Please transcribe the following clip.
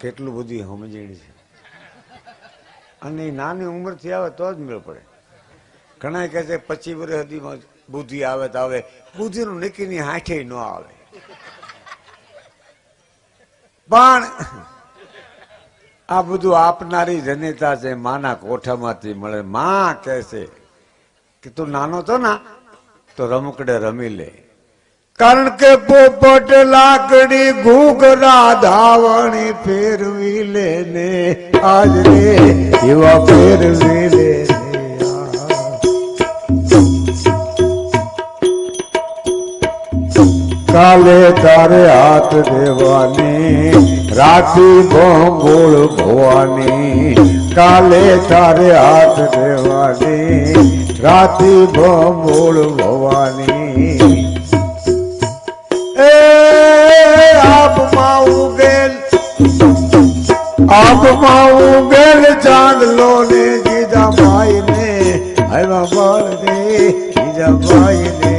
કેટલું બધું સમજણી છે અને નાની ઉંમરથી આવે તો જ મેળ પડે. ઘણા કહે છે 25 વર્ષ સુધીમાં બુદ્ધિ આવે તો આવે, બુદ્ધિનું નક્કીની હાથે ન આવે. પણ આ બધું આપનારી જનેતા છે, માના કોઠામાંથી મળે. માં કહે છે કે તું નાનો તો ના તો રમકડે રમી લે, કારણ કે પોપટ લાકડી ઘૂઘરા ધાવણી ફેરવી લે ને આજ રે એવા ફેરવી લે. કાલે તારે હાથ દેવાની રાતી ભંગોળ ભવાની, કાલે તારે હાથ દેવાની રાતી ભંગોળ ભવાની. એ આપમાં ઉગેલ ચાંદલો ને જીજા ભાઈ ને હવા બળ દે જીજા ભાઈ ને